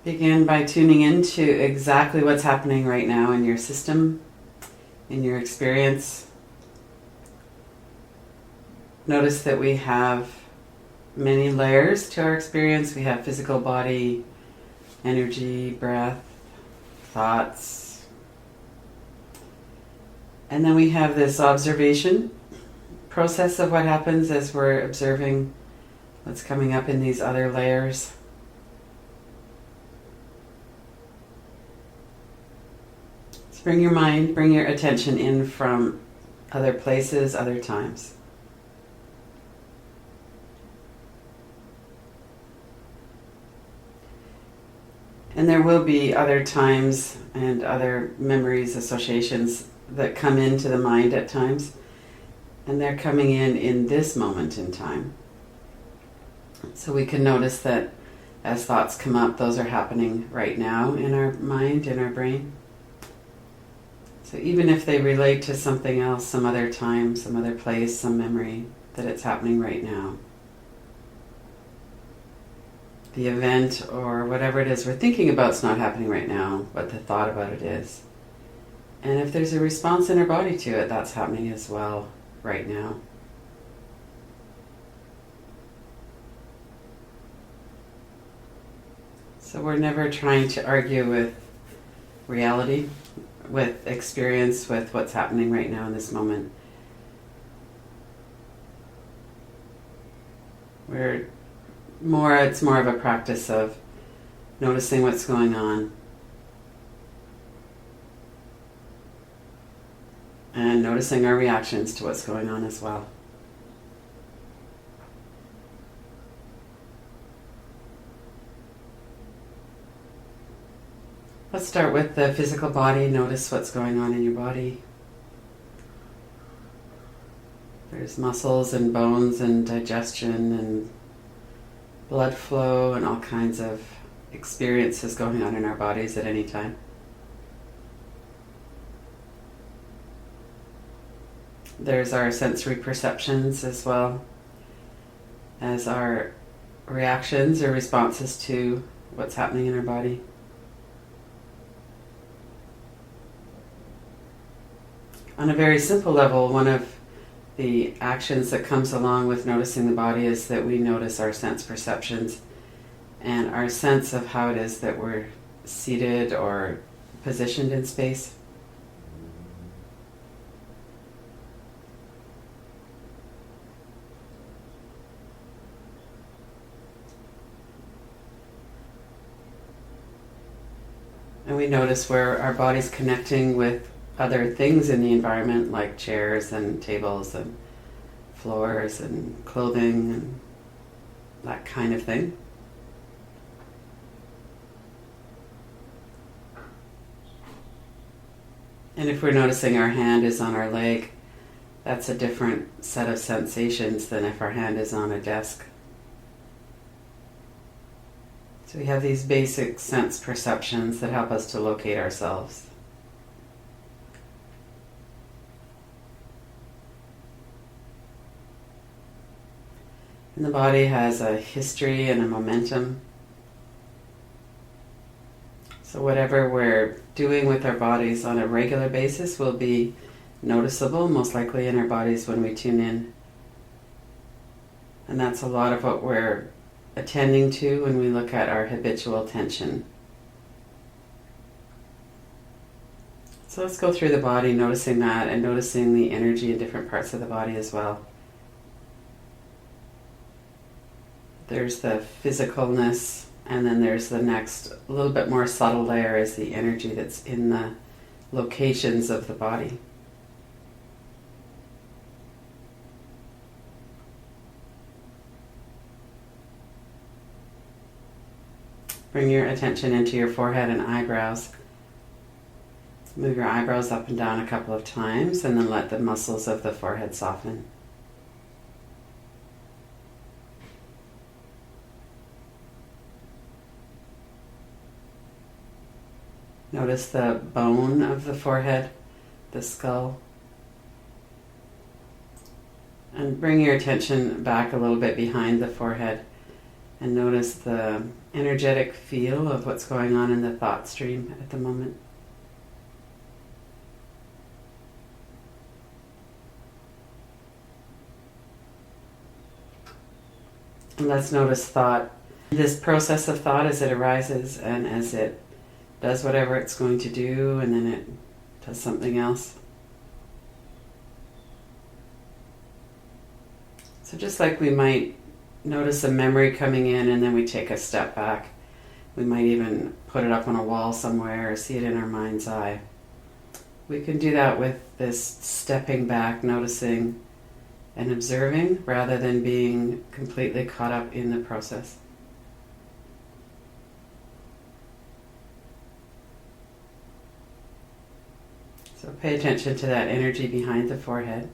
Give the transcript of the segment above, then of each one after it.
Begin by tuning into exactly what's happening right now in your system, in your experience. Notice that we have many layers to our experience. We have physical body, energy, breath, thoughts. And then we have this observation process of what happens as we're observing what's coming up in these other layers. So bring your mind, bring your attention in from other places, other times. And there will be other times and other memories, associations that come into the mind at times. And they're coming in this moment in time. So we can notice that as thoughts come up, those are happening right now in our mind, in our brain. So even if they relate to something else, some other time, some other place, some memory, that it's happening right now. The event or whatever it is we're thinking about is not happening right now, but the thought about it is. And if there's a response in our body to it, that's happening as well right now. So we're never trying to argue with reality, with experience, with what's happening right now in this moment. It's more of a practice of noticing what's going on and noticing our reactions to what's going on as well. Let's start with the physical body. Notice what's going on in your body. There's muscles and bones and digestion and blood flow and all kinds of experiences going on in our bodies at any time. There's our sensory perceptions as well as our reactions or responses to what's happening in our body. On a very simple level, one of the actions that comes along with noticing the body is that we notice our sense perceptions and our sense of how it is that we're seated or positioned in space. And we notice where our body's connecting with other things in the environment, like chairs and tables and floors and clothing and that kind of thing. And if we're noticing our hand is on our leg, that's a different set of sensations than if our hand is on a desk. So we have these basic sense perceptions that help us to locate ourselves. And the body has a history and a momentum. So whatever we're doing with our bodies on a regular basis will be noticeable, most likely in our bodies when we tune in. And that's a lot of what we're attending to when we look at our habitual tension. So let's go through the body, noticing that and noticing the energy in different parts of the body as well. There's the physicalness, and then there's the next, a little bit more subtle layer is the energy that's in the locations of the body. Bring your attention into your forehead and eyebrows. Move your eyebrows up and down a couple of times, and then let the muscles of the forehead soften. Notice the bone of the forehead, the skull. And bring your attention back a little bit behind the forehead And notice the energetic feel of what's going on in the thought stream at the moment. And let's notice thought. This process of thought as it arises and as it does whatever it's going to do, and then it does something else. So just like we might notice a memory coming in and then we take a step back, we might even put it up on a wall somewhere or see it in our mind's eye. We can do that with this stepping back, noticing and observing rather than being completely caught up in the process. So pay attention to that energy behind the forehead.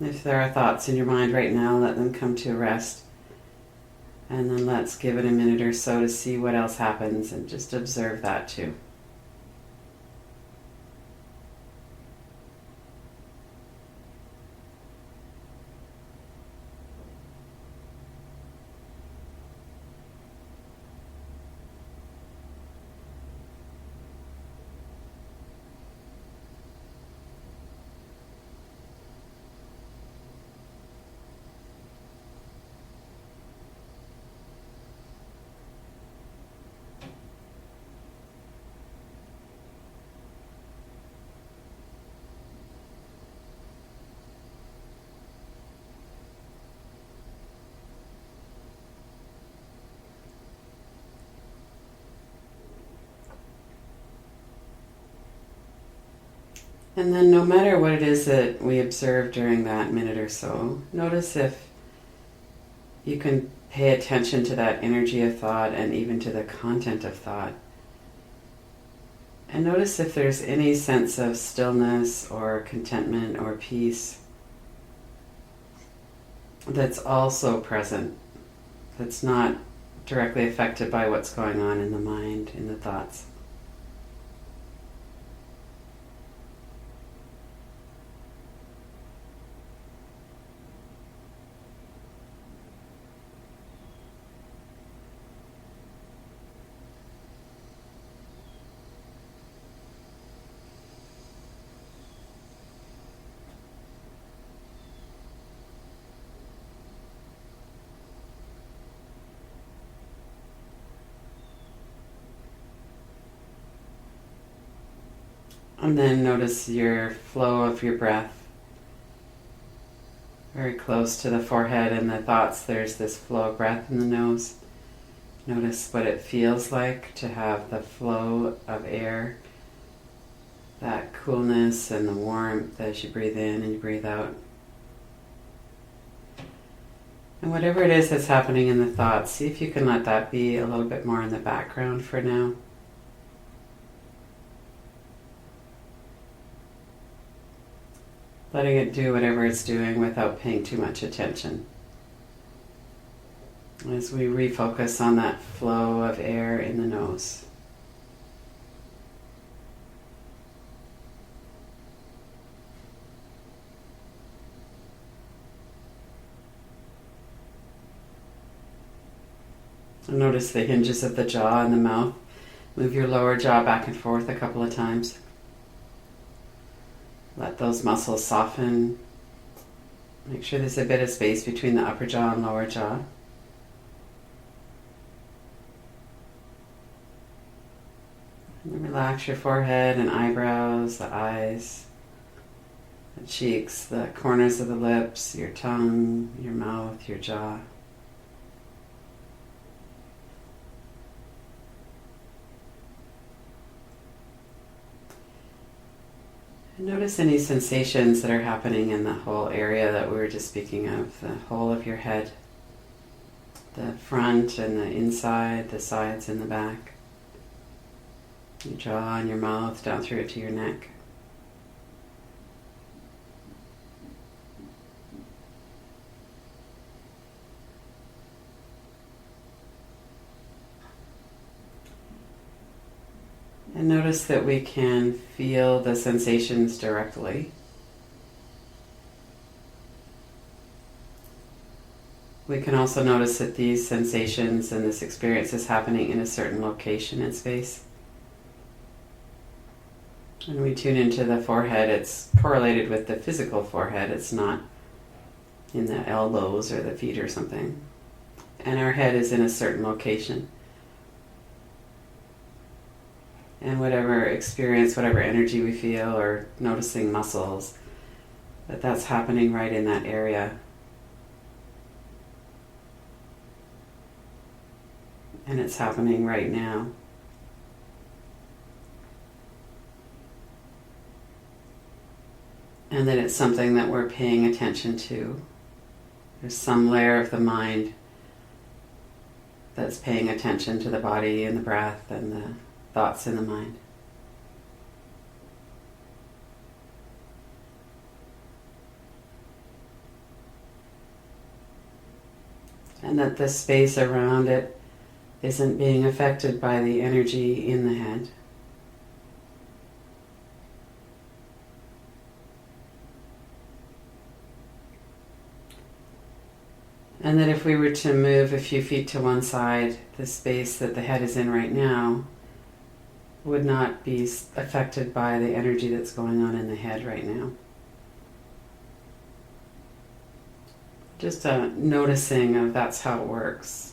If there are thoughts in your mind right now, let them come to rest. And then let's give it a minute or so to see what else happens and just observe that too. And then no matter what it is that we observe during that minute or so, notice if you can pay attention to that energy of thought and even to the content of thought. And notice if there's any sense of stillness or contentment or peace that's also present, that's not directly affected by what's going on in the mind, in the thoughts. And then notice your flow of your breath. Very close to the forehead and the thoughts, there's this flow of breath in the nose. Notice what it feels like to have the flow of air, that coolness and the warmth as you breathe in and you breathe out. And whatever it is that's happening in the thoughts, see if you can let that be a little bit more in the background for now. Letting it do whatever it's doing without paying too much attention. As we refocus on that flow of air in the nose. And notice the hinges of the jaw and the mouth. Move your lower jaw back and forth a couple of times. Let those muscles soften. Make sure there's a bit of space between the upper jaw and lower jaw. And relax your forehead and eyebrows, the eyes, the cheeks, the corners of the lips, your tongue, your mouth, your jaw. Notice any sensations that are happening in the whole area that we were just speaking of, the whole of your head, the front and the inside, the sides and the back, your jaw and your mouth down through to your neck. And notice that we can feel the sensations directly. We can also notice that these sensations and this experience is happening in a certain location in space. When we tune into the forehead, it's correlated with the physical forehead. It's not in the elbows or the feet or something. And our head is in a certain location. And whatever experience, whatever energy we feel, or noticing muscles, that's happening right in that area. And it's happening right now. And that it's something that we're paying attention to. There's some layer of the mind that's paying attention to the body and the breath and the thoughts in the mind. And that the space around it isn't being affected by the energy in the head. And that if we were to move a few feet to one side, the space that the head is in right now would not be affected by the energy that's going on in the head right now. Just a noticing of that's how it works.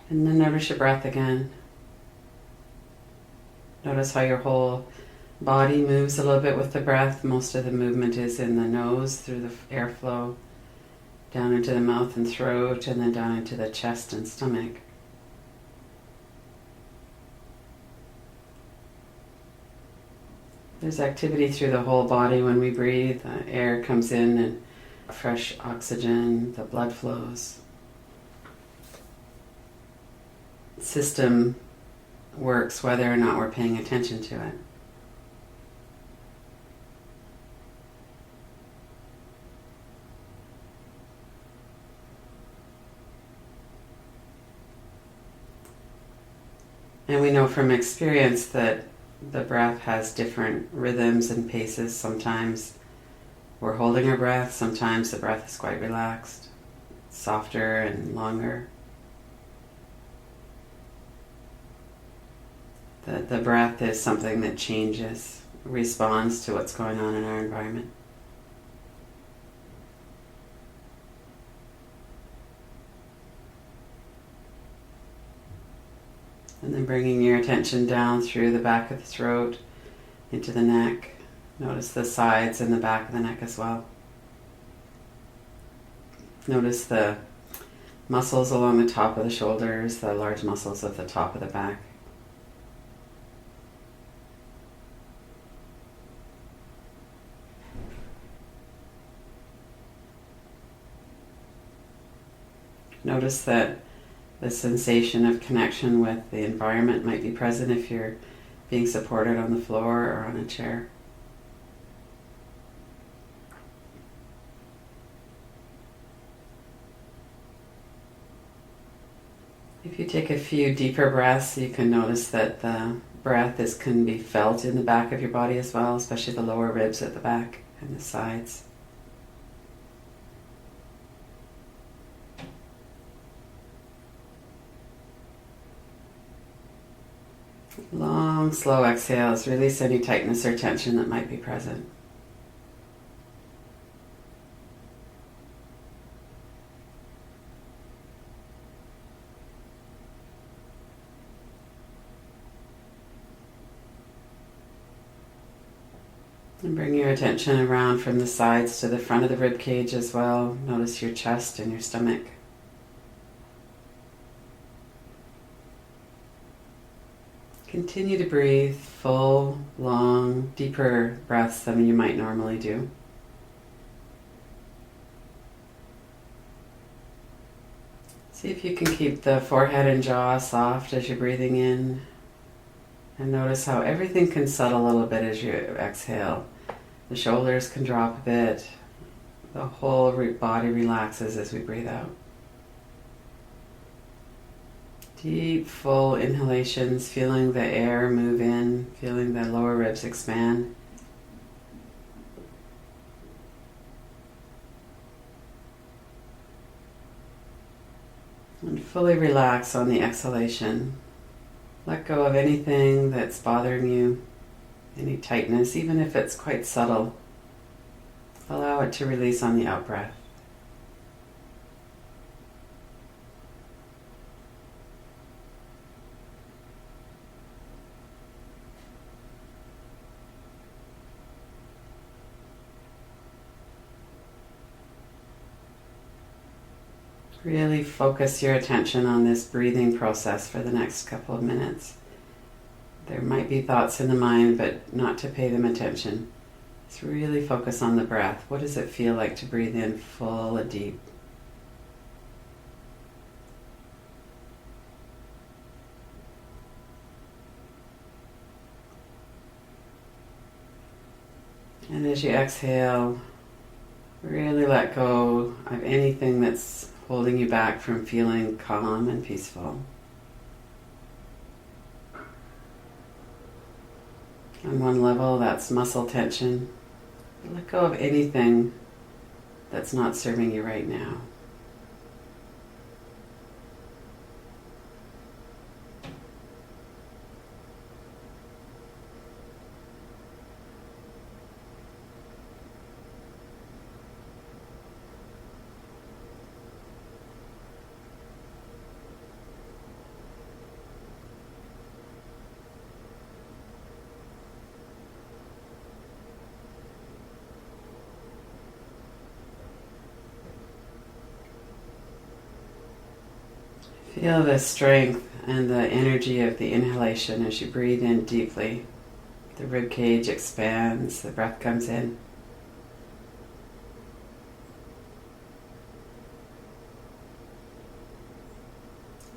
And then notice your breath again. Notice how your whole body moves a little bit with the breath. Most of the movement is in the nose through the airflow, down into the mouth and throat, and then down into the chest and stomach. There's activity through the whole body when we breathe. The air comes in and fresh oxygen, the blood flows. System works whether or not we're paying attention to it. And we know from experience that the breath has different rhythms and paces. Sometimes we're holding our breath, sometimes the breath is quite relaxed, softer and longer. The breath is something that changes, responds to what's going on in our environment. And then bringing your attention down through the back of the throat, into the neck. Notice the sides and the back of the neck as well. Notice the muscles along the top of the shoulders, the large muscles at the top of the back. Notice that the sensation of connection with the environment might be present if you're being supported on the floor or on a chair. If you take a few deeper breaths, you can notice that the breath can be felt in the back of your body as well, especially the lower ribs at the back and the sides. Long, slow exhales. Release any tightness or tension that might be present. And bring your attention around from the sides to the front of the rib cage as well. Notice your chest and your stomach. Continue to breathe full, long, deeper breaths than you might normally do. See if you can keep the forehead and jaw soft as you're breathing in. And notice how everything can settle a little bit as you exhale. The shoulders can drop a bit. The whole body relaxes as we breathe out. Deep, full inhalations, feeling the air move in, feeling the lower ribs expand. And fully relax on the exhalation. Let go of anything that's bothering you, any tightness, even if it's quite subtle. Allow it to release on the out-breath. Really focus your attention on this breathing process for the next couple of minutes. There might be thoughts in the mind, but not to pay them attention. Just really focus on the breath. What does it feel like to breathe in full and deep? And as you exhale, really let go of anything that's holding you back from feeling calm and peaceful. On one level, that's muscle tension. Let go of anything that's not serving you right now. Feel the strength and the energy of the inhalation as you breathe in deeply. The rib cage expands, the breath comes in.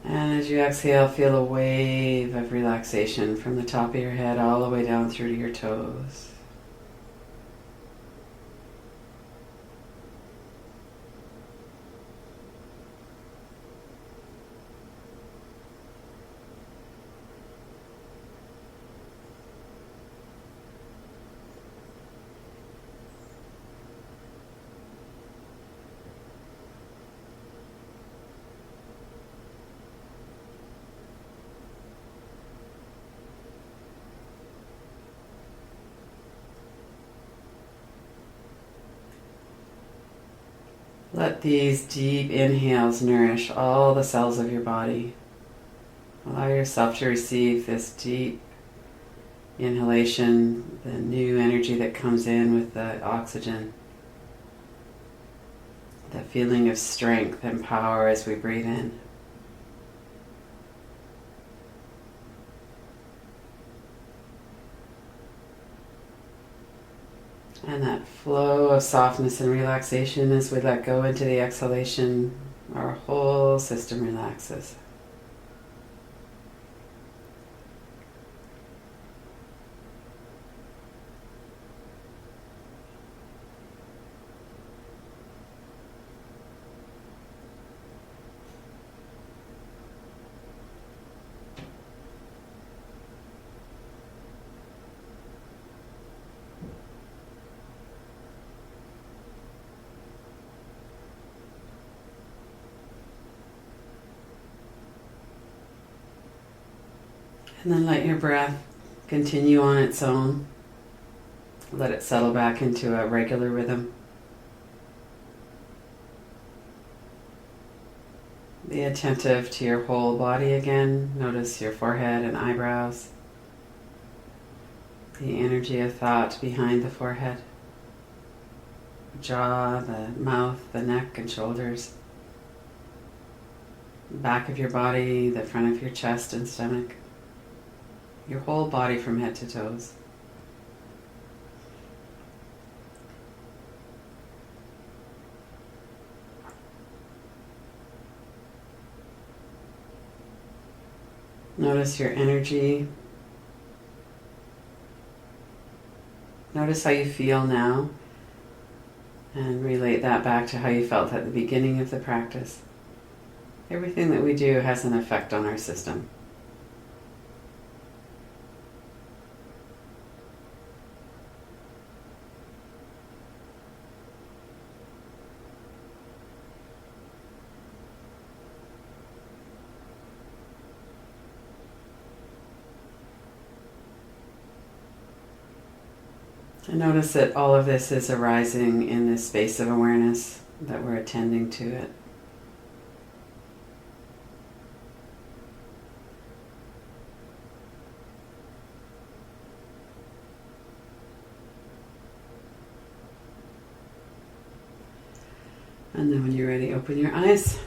And as you exhale, feel a wave of relaxation from the top of your head all the way down through to your toes. Let these deep inhales nourish all the cells of your body. Allow yourself to receive this deep inhalation, the new energy that comes in with the oxygen, the feeling of strength and power as we breathe in. And that flow of softness and relaxation as we let go into the exhalation, our whole system relaxes. And then let your breath continue on its own. Let it settle back into a regular rhythm. Be attentive to your whole body again. Notice your forehead and eyebrows. The energy of thought behind the forehead. The jaw, the mouth, the neck and shoulders. The back of your body, the front of your chest and stomach. Your whole body from head to toes. Notice your energy. Notice how you feel now and relate that back to how you felt at the beginning of the practice. Everything that we do has an effect on our system. I notice that all of this is arising in this space of awareness, that we're attending to it. And then when you're ready, open your eyes.